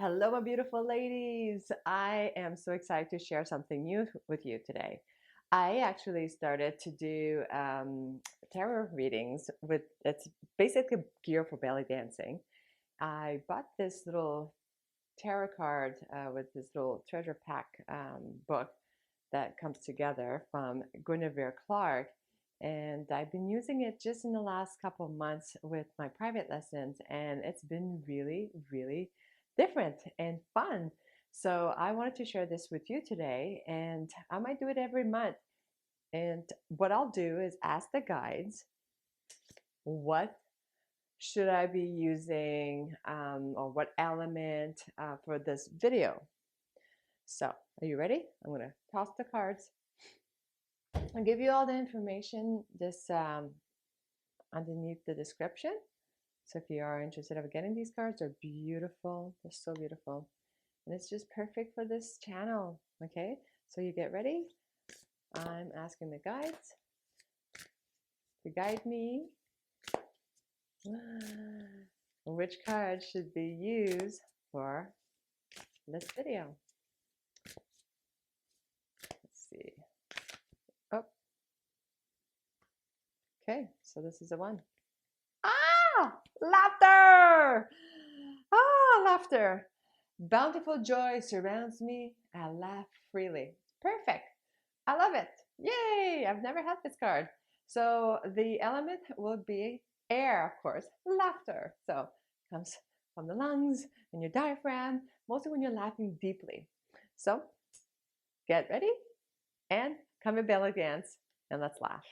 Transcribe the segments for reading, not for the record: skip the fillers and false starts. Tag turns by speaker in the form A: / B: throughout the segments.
A: Hello, my beautiful ladies. I am so excited to share something new with you today. I actually started to do tarot readings with it's basically gear for belly dancing. I bought this little tarot card with this little treasure pack book that comes together from Guinevere, and I've been using it just in the last couple of months with my private lessons, and it's been really, really different and fun. So I wanted to share this with you today, and I might do it every month. And what I'll do is ask the guides, what should I be using, or what element for this video? So, are you ready? I'm going to toss the cards. I'll give you all the information this underneath the description. So if you are interested in getting these cards, they're beautiful. They're so beautiful. And it's just perfect for this channel. Okay, so you get ready. I'm asking the guides to guide me. Which card should be used for this video? Let's see. Oh, okay, so this is the one. Ah, laughter! Ah, laughter. Bountiful joy surrounds me. I laugh freely. Perfect. I love it. Yay! I've never had this card. So the element will be air, of course. Laughter. So it comes from the lungs and your diaphragm, mostly when you're laughing deeply. So get ready and come and belly dance and let's laugh.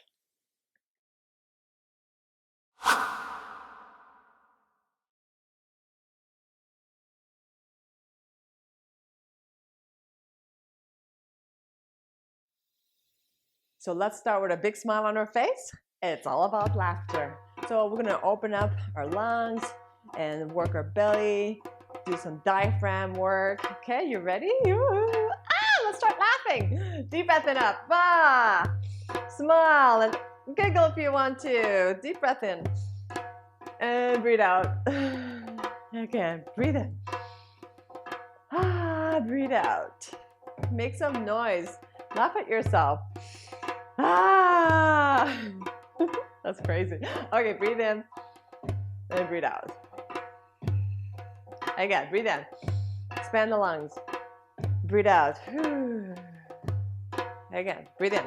A: So let's start with a big smile on our face. It's all about laughter. So we're gonna open up our lungs and work our belly, do some diaphragm work. Okay, you ready? Let's start laughing. Deep breath in up. Ah, smile and giggle if you want to. Deep breath in. And breathe out. Again, breathe in. Ah, breathe out. Make some noise. Laugh at yourself. Ah, that's crazy. Okay, breathe in and breathe out. Again, breathe in. Expand the lungs. Breathe out. Again, breathe in.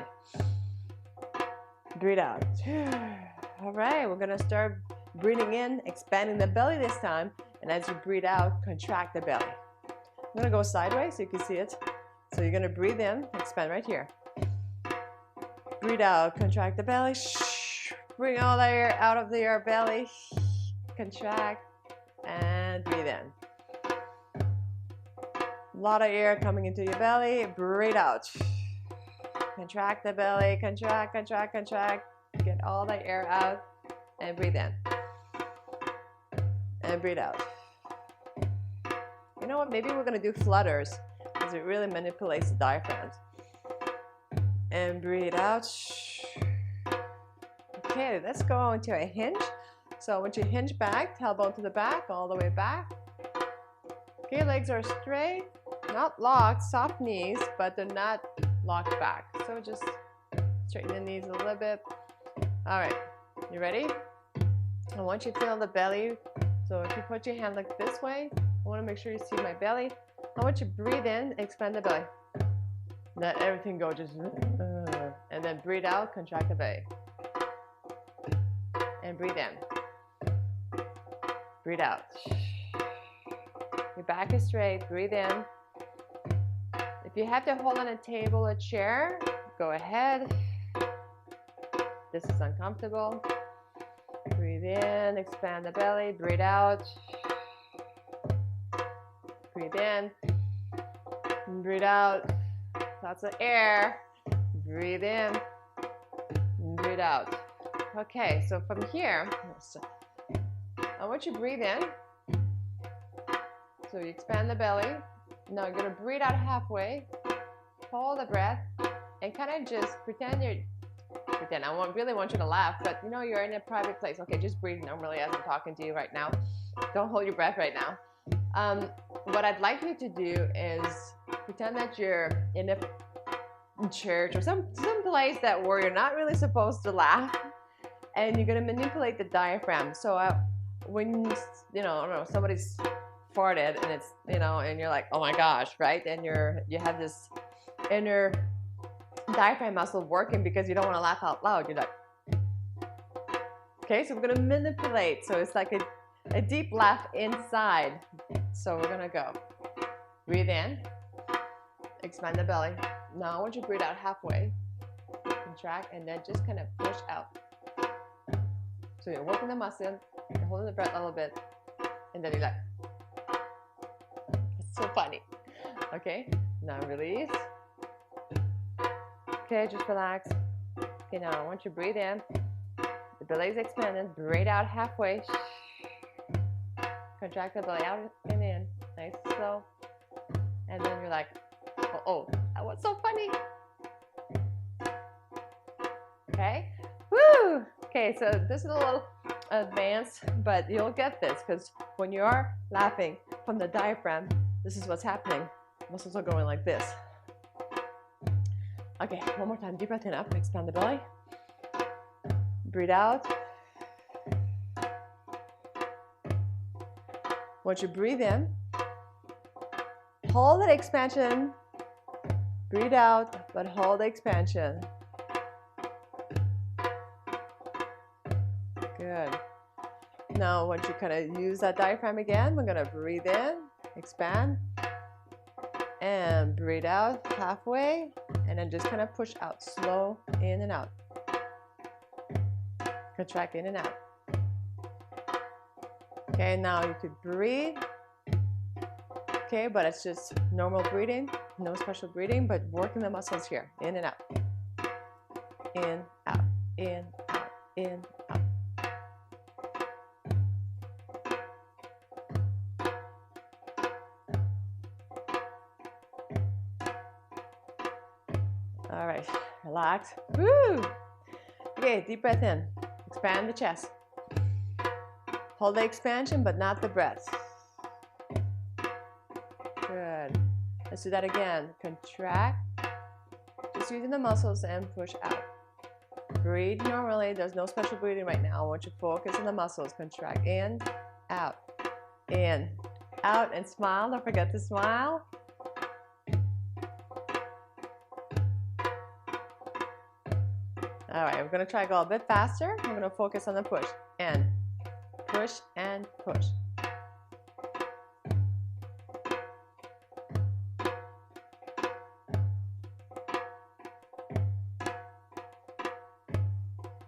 A: Breathe out. All right, we're gonna start breathing in, expanding the belly this time. And as you breathe out, contract the belly. I'm gonna go sideways so you can see it. So you're gonna breathe in, expand right here. Breathe out, contract the belly. Bring all the air out of your belly. Contract and breathe in. A lot of air coming into your belly. Breathe out. Contract the belly. Contract, contract, contract. Get all the air out and breathe in. And breathe out. You know what? Maybe we're going to do flutters because it really manipulates the diaphragms. And breathe out. Okay, let's go into a hinge. So once you hinge back, tailbone to the back, all the way back. Okay, legs are straight, not locked, soft knees, but they're not locked back. So just straighten the knees a little bit. All right, you ready? I want you to feel the belly. So if you put your hand like this way, I want to make sure you see my belly. I want you to breathe in, expand the belly. Let everything go, just and then breathe out, contract the belly. And breathe in. Breathe out. Your back is straight, breathe in. If you have to hold on a table or chair, go ahead. This is uncomfortable. Breathe in, expand the belly, breathe out. Breathe in, breathe out. Lots of air. Breathe in, breathe out. Okay, so from here, I want you to breathe in. So you expand the belly. Now you're gonna breathe out halfway. Hold the breath and kind of just pretend you're. I really want you to laugh, but you know you're in a private place. Okay, just breathe normally as I'm talking to you right now. Don't hold your breath right now. what I'd like you to do is pretend that you're in a church or some place that where you're not really supposed to laugh, and you're gonna manipulate the diaphragm. So when you know, I don't know, somebody's farted and it's, you know, and you're like, oh my gosh, right? And you have this inner diaphragm muscle working because you don't want to laugh out loud. You're like, okay, so we're gonna manipulate. So it's like a deep laugh inside. So we're gonna go. Breathe in, expand the belly. Now I want you to breathe out halfway, contract, and then just kind of push out. So you're working the muscle, you're holding the breath a little bit, and then you're like, it's so funny. Okay, now release. Okay, just relax. Okay, now I want you to breathe in. The belly is expanded. Breathe out halfway. Contract the belly out and in. Nice, slow. And then you're like, oh, that was so funny. Okay, woo! Okay, so this is a little advanced, but you'll get this because when you are laughing from the diaphragm, this is what's happening. Muscles are going like this. Okay, one more time. Deep breath in, up, expand the belly. Breathe out. Once you breathe in, hold that expansion. Breathe out, but hold the expansion. Good. Now, once you kind of use that diaphragm again, we're going to breathe in, expand, and breathe out halfway, and then just kind of push out, slow in and out. Contract in and out. Okay, now you could breathe. Okay, but it's just normal breathing, no special breathing, but working the muscles here, in and out. In, out, in, out, in, out. All right, relax. Woo! Okay, deep breath in. Expand the chest. Hold the expansion, but not the breath. Good. Let's do that again. Contract. Just using the muscles and push out. Breathe normally. There's no special breathing right now. I want you to focus on the muscles. Contract in, out, and smile. Don't forget to smile. All right, we're going to try to go a bit faster. We're going to focus on the push. And push and push.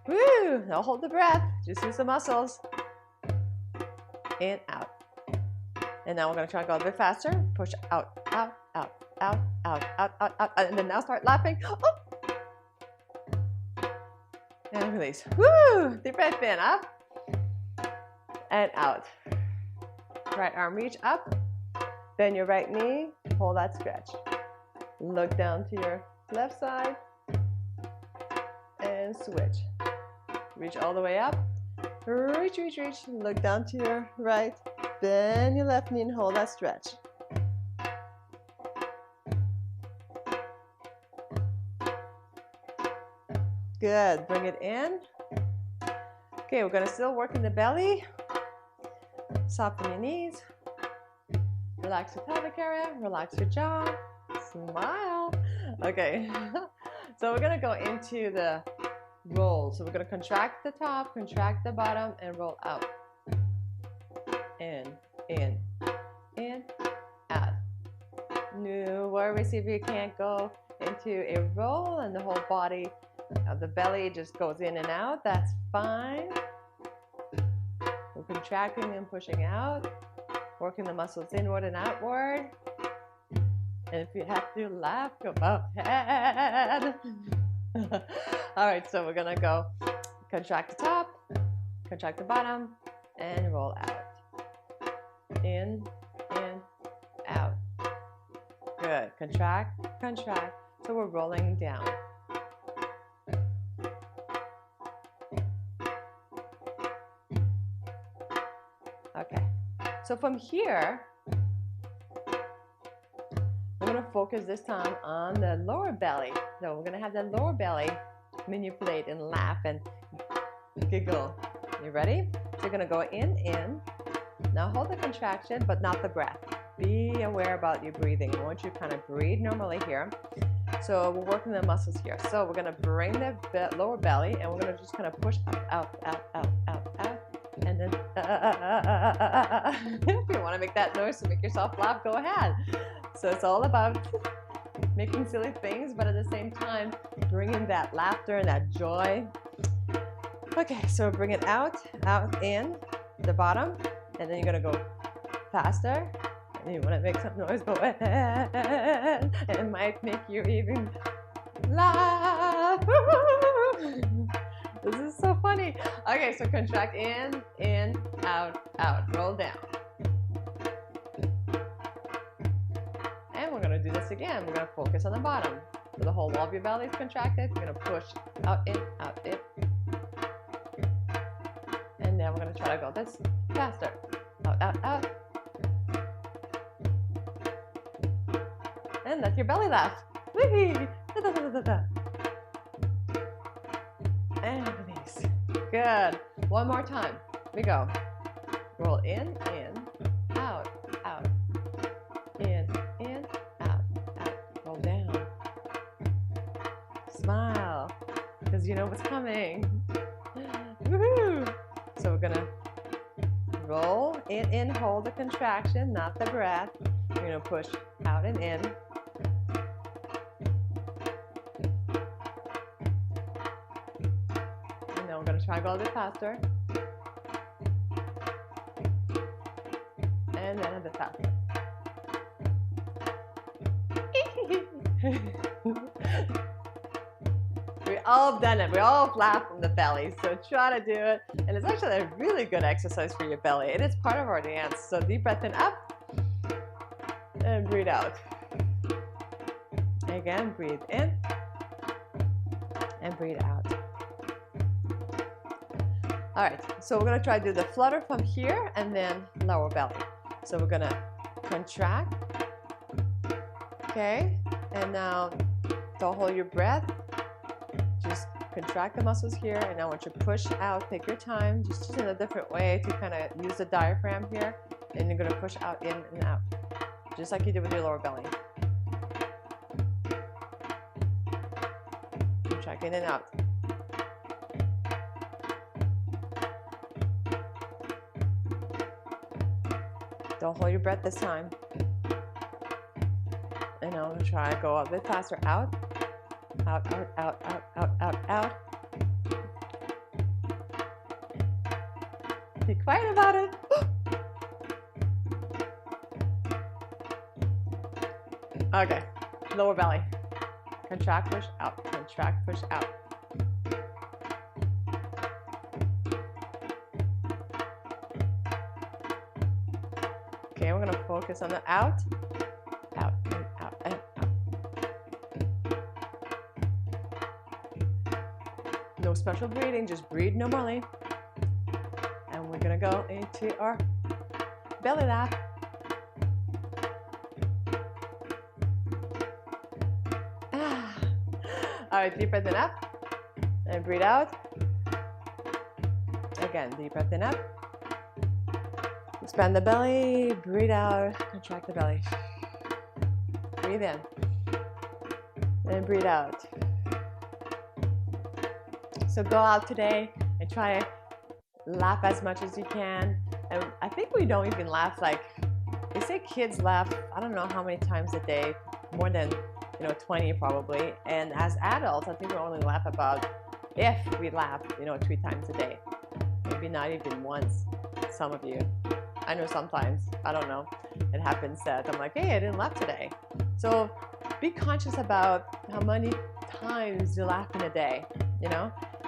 A: Woo! Now hold the breath. Just use the muscles. In, out. And now we're going to try to go a bit faster. Push out, out, out, out, out, out, out, out. And then now start laughing. Oh! And release. Woo! Deep breath in, up and out. Right arm reach up. Bend your right knee. Hold that stretch. Look down to your left side and switch. Reach all the way up. Reach, reach, reach. Look down to your right. Bend your left knee and hold that stretch. Good. Bring it in. Okay, we're going to still work in the belly. Soften your knees. Relax your pelvic area. Relax your jaw. Smile. Okay. So we're going to go into the roll. So we're going to contract the top, contract the bottom, and roll out. In, out. No worries if you can't go into a roll and the whole body of the belly just goes in and out. That's fine. We're contracting and pushing out, working the muscles inward and outward. And if you have to laugh, go ahead. All right, so we're gonna go contract the top, contract the bottom, and roll out. In, out. Good. Contract, contract. So we're rolling down. Okay. So from here, going to focus this time on the lower belly. So we're going to have the lower belly manipulate and laugh and giggle. You ready? So you're going to go in. Now hold the contraction, but not the breath. Be aware about your breathing. I want you to kind of breathe normally here. So we're working the muscles here. So we're going to bring the lower belly, and we're going to just kind of push out. And then if you want to make that noise to make yourself laugh, go ahead. So it's all about making silly things, but at the same time bringing that laughter and that joy. Okay, so bring it out, in the bottom, and then you're going to go faster. And you want to make some noise, go ahead. And it might make you even laugh. This is so funny. Okay, so contract in, out, roll down. And we're going to do this again. We're going to focus on the bottom. So the whole wall of your belly is contracted. You're going to push out, in. And then we're going to try to go this faster. Out. And let your belly laugh. Whee! And release. Good. One more time. Here we go. Roll in, out. In, out. Roll down. Smile, because you know what's coming. Woohoo! So we're gonna roll in, hold the contraction, not the breath. You're gonna push out and in. We're going to try to go a bit faster. And then a bit faster. We all done it. We all laugh from the belly. So try to do it. And it's actually a really good exercise for your belly. It is part of our dance. So deep breath in up. And breathe out. Again, breathe in. And breathe out. All right, so we're gonna try to do the flutter from here and then lower belly. So we're gonna contract, okay? And now don't hold your breath. Just contract the muscles here, and I want you to push out, take your time, just in a different way to kind of use the diaphragm here. And you're gonna push out, in and out, just like you did with your lower belly. Contract in and out. Don't hold your breath this time. And I'm gonna try to go a bit faster. Out. Be quiet about it. Okay, lower belly. Contract, push out. Contract, push out. Okay, we're going to focus on the out, and out. No special breathing, just breathe normally. And we're going to go into our belly laugh. All right, deep breath in up and breathe out. Again, deep breath in up. Expand the belly, breathe out, contract the belly. Breathe in and breathe out. So go out today and try to laugh as much as you can. And I think we don't even laugh like, they say kids laugh, I don't know how many times a day, more than 20 probably. And as adults, I think we only laugh about, if we laugh, 3 times a day. Maybe not even once, some of you. I know sometimes, I don't know, it happens that I'm like, hey, I didn't laugh today. So be conscious about how many times you laugh in a day,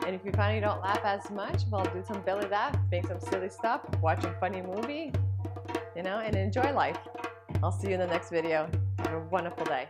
A: And if you find you don't laugh as much, well, do some belly laugh, make some silly stuff, watch a funny movie, and enjoy life. I'll see you in the next video. Have a wonderful day.